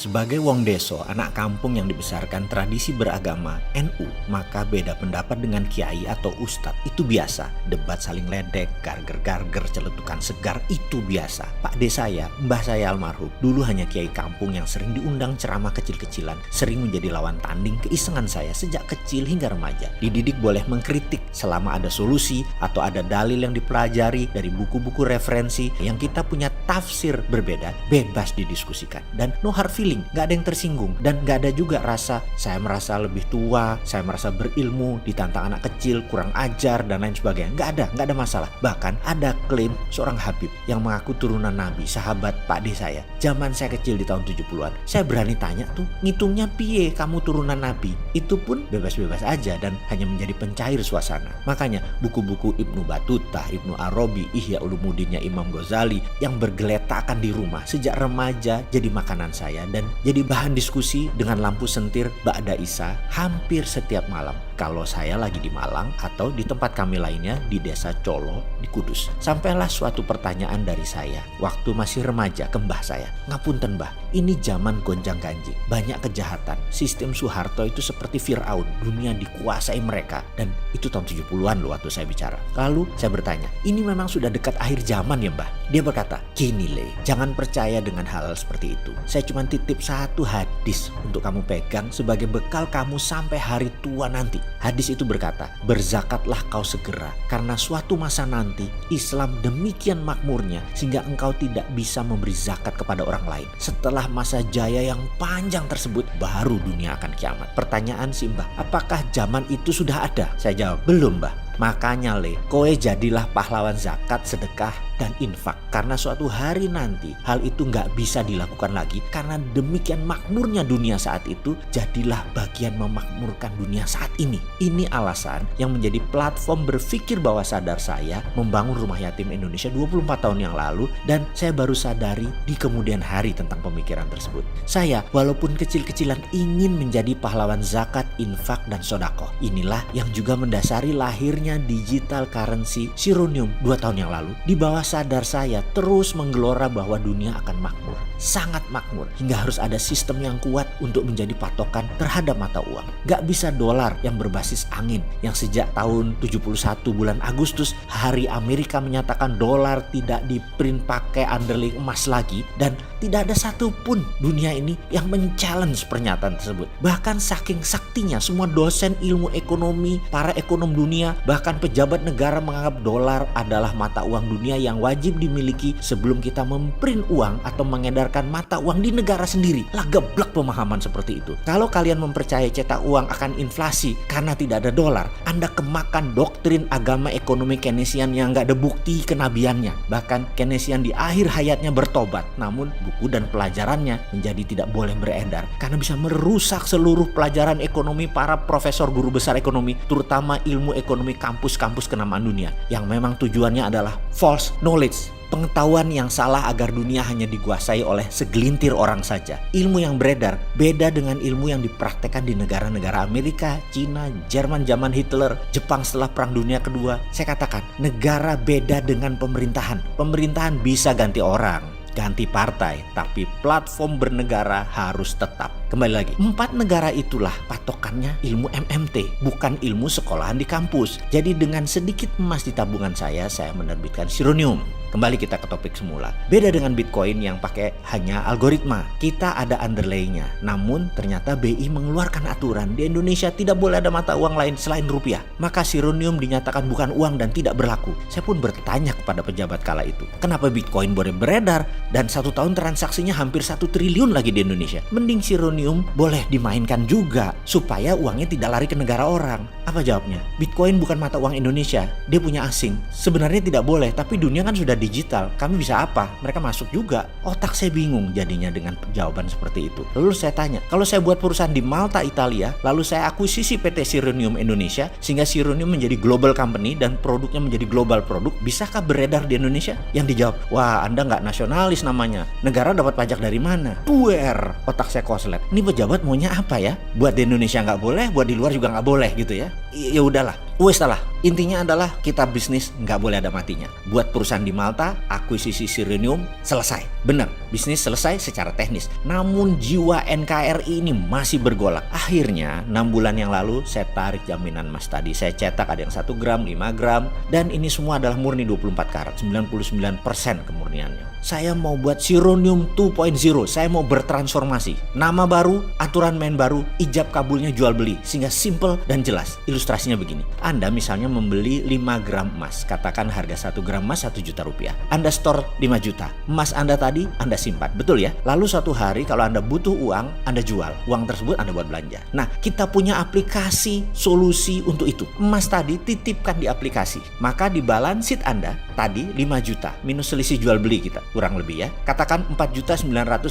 Sebagai wong deso, anak kampung yang dibesarkan tradisi beragama NU, maka beda pendapat dengan kiai atau ustadz itu biasa. Debat saling ledek, garger-garger, celetukan segar itu biasa. Pak de saya, mbah saya almarhum, dulu hanya kiai kampung yang sering diundang ceramah kecil-kecilan, sering menjadi lawan tanding keisengan saya sejak kecil hingga remaja. Dididik boleh mengkritik selama ada solusi atau ada dalil yang dipelajari dari buku-buku referensi yang kita punya tafsir berbeda, bebas didiskusikan. Dan no hard feeling, gak ada yang tersinggung. Dan gak ada juga rasa saya merasa lebih tua, saya merasa berilmu, ditantang anak kecil, kurang ajar, dan lain sebagainya. Gak ada masalah. Bahkan ada klaim seorang Habib yang mengaku turunan Nabi, sahabat Pak de saya. Zaman saya kecil di tahun 70-an, saya berani tanya tuh, ngitungnya piye kamu turunan Nabi? Itu pun bebas-bebas aja dan hanya menjadi pencair suasana. Makanya buku-buku Ibnu Battuta, Ibnu Arabi, Ihya Ulumuddinnya Imam Ghazali yang bergeletakan di rumah sejak remaja jadi makanan saya dan jadi bahan diskusi dengan lampu sentir ba'da isya hampir setiap malam kalau saya lagi di Malang atau di tempat kami lainnya di desa Colo di Kudus. Sampailah suatu pertanyaan dari saya waktu masih remaja ke mbah saya. Ngapunten mbah, ini zaman gonjang-ganjing, banyak kejahatan. Sistem Soeharto itu seperti Fir'aun, dunia dikuasai mereka. Dan itu tahun 70-an loh waktu saya bicara. Lalu saya bertanya, ini memang sudah dekat akhir zaman ya mbah? Dia berkata, gini le, jangan percaya dengan hal seperti itu. Saya cuma titip satu hadis untuk kamu pegang sebagai bekal kamu sampai hari tua nanti. Hadis itu berkata, berzakatlah kau segera karena suatu masa nanti Islam demikian makmurnya sehingga engkau tidak bisa memberi zakat kepada orang lain. Setelah masa jaya yang panjang tersebut baru dunia akan kiamat. Pertanyaan si mbah, apakah zaman itu sudah ada? Saya jawab, belum mbah. Makanya le, kowe jadilah pahlawan zakat, sedekah, dan infak. Karena suatu hari nanti hal itu gak bisa dilakukan lagi. Karena demikian makmurnya dunia saat itu, jadilah bagian memakmurkan dunia saat ini. Ini alasan yang menjadi platform berpikir bawah sadar saya membangun Rumah Yatim Indonesia 24 tahun yang lalu. Dan saya baru sadari di kemudian hari tentang pemikiran tersebut. Saya walaupun kecil-kecilan ingin menjadi pahlawan zakat, infak, dan sodako. Inilah yang juga mendasari lahirnya digital currency Sironium 2 tahun yang lalu. Di bawah sadar saya terus menggelora bahwa dunia akan makmur, sangat makmur, hingga harus ada sistem yang kuat untuk menjadi patokan terhadap mata uang. Gak bisa dolar yang berbasis angin yang sejak tahun 71 bulan Agustus hari Amerika menyatakan dolar tidak diprint pakai underlying emas lagi, dan tidak ada satupun dunia ini yang men-challenge pernyataan tersebut. Bahkan saking saktinya semua dosen ilmu ekonomi, para ekonom dunia, bahkan pejabat negara menganggap dolar adalah mata uang dunia yang wajib dimiliki sebelum kita memprint uang atau mengedarkan mata uang di negara sendiri. Lah geblek pemahaman seperti itu. Kalau kalian mempercayai cetak uang akan inflasi karena tidak ada dolar, Anda kemakan doktrin agama ekonomi Keynesian yang gak ada bukti kenabiannya. Bahkan Keynesian di akhir hayatnya bertobat, namun buku dan pelajarannya menjadi tidak boleh beredar karena bisa merusak seluruh pelajaran ekonomi para profesor guru besar ekonomi, terutama ilmu ekonomi kampus-kampus kenamaan dunia yang memang tujuannya adalah false knowledge, pengetahuan yang salah agar dunia hanya dikuasai oleh segelintir orang saja. Ilmu yang beredar beda dengan ilmu yang dipraktekkan di negara-negara Amerika, Cina, Jerman zaman Hitler, Jepang setelah Perang Dunia Kedua. Saya katakan, negara beda dengan pemerintahan. Pemerintahan bisa ganti orang, ganti partai, tapi platform bernegara harus tetap. Kembali lagi, 4 negara itulah patokannya ilmu MMT, bukan ilmu sekolahan di kampus. Jadi dengan sedikit emas di tabungan saya menerbitkan Sironium. Kembali kita ke topik semula. Beda dengan Bitcoin yang pakai hanya algoritma. Kita ada underlay-nya. Namun ternyata BI mengeluarkan aturan di Indonesia tidak boleh ada mata uang lain selain rupiah. Maka Sironium dinyatakan bukan uang dan tidak berlaku. Saya pun bertanya kepada pejabat kala itu, kenapa Bitcoin boleh beredar dan 1 tahun transaksinya hampir 1 triliun lagi di Indonesia? Mending Sironium boleh dimainkan juga supaya uangnya tidak lari ke negara orang. Apa jawabnya? Bitcoin bukan mata uang Indonesia, dia punya asing. Sebenarnya tidak boleh, tapi dunia kan sudah digital, kami bisa apa? Mereka masuk juga. Otak saya bingung jadinya dengan jawaban seperti itu. Lalu saya tanya, kalau saya buat perusahaan di Malta, Italia, lalu saya akuisisi PT Sironium Indonesia sehingga Sironium menjadi global company dan produknya menjadi global produk, bisakah beredar di Indonesia? Yang dijawab, wah Anda nggak nasionalis namanya. Negara dapat pajak dari mana? Puer. Otak saya koslet. Ini pejabat maunya apa ya? Buat di Indonesia nggak boleh, buat di luar juga nggak boleh gitu ya. Ya udahlah. Wes salah. Intinya adalah kita bisnis nggak boleh ada matinya. Buat perusahaan di Malta, akuisisi Sirenium selesai. Benar, bisnis selesai secara teknis. Namun jiwa NKRI ini masih bergolak. Akhirnya 6 bulan yang lalu saya tarik jaminan emas tadi. Saya cetak ada yang 1 gram, 5 gram. Dan ini semua adalah murni 24 karat, 99% kemurniannya. Saya mau buat Sirenium 2.0. Saya mau bertransformasi. Nama baru, aturan main baru, ijab kabulnya jual beli. Sehingga simple dan jelas. Ilustrasinya begini. Anda misalnya membeli 5 gram emas. Katakan harga 1 gram emas 1 juta rupiah. Anda store 5 juta. Emas Anda tadi Anda simpan. Betul ya? Lalu suatu hari kalau Anda butuh uang, Anda jual. Uang tersebut Anda buat belanja. Nah, kita punya aplikasi solusi untuk itu. Emas tadi titipkan di aplikasi. Maka di balance sheet Anda tadi 5 juta. Minus selisih jual beli kita. Kurang lebih ya. Katakan 4.980.000.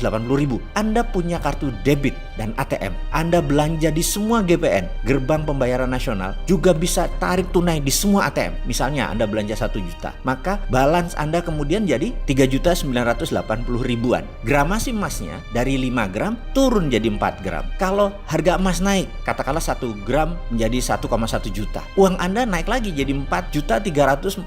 Anda punya kartu debit dan ATM. Anda belanja di semua GPN, gerbang pembayaran nasional, juga bisa tarik tunai di semua ATM. Misalnya Anda belanja 1 juta, maka balance Anda kemudian jadi 3.980.000-an. Gramasi emasnya dari 5 gram turun jadi 4 gram. Kalau harga emas naik, katakanlah 1 gram menjadi 1,1 juta. Uang Anda naik lagi jadi 4.345.000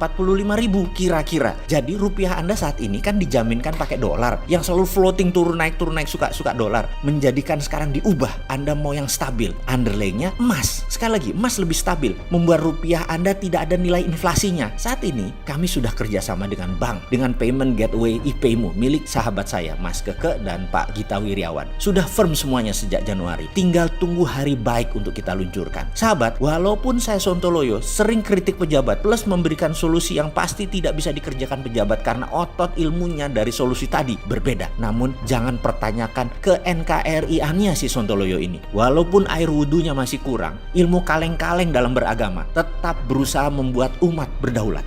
kira-kira. Jadi rupiah Anda saat ini kan dijaminkan pakai dolar yang selalu floating turun naik suka dolar. Menjadikan sekarang diubah. Anda mau yang stabil. Underlaynya emas. Sekali lagi, emas lebih stabil. Membuat rupiah Anda tidak ada nilai inflasinya. Saat ini kami sudah kerjasama dengan bank, dengan payment gateway IPayMu milik sahabat saya Mas Keke dan Pak Gita Wiryawan. Sudah firm semuanya sejak Januari. Tinggal tunggu hari baik untuk kita luncurkan. Sahabat, walaupun saya Sontoloyo sering kritik pejabat plus memberikan solusi yang pasti tidak bisa dikerjakan pejabat karena otot ilmunya dari solusi tadi berbeda. Namun jangan pertanyakan ke NKRI-annya si Sontoloyo ini. Walaupun air wudhunya masih kurang, ilmu kaleng-kaleng dalam beragama tetap berusaha membuat umat berdaulat.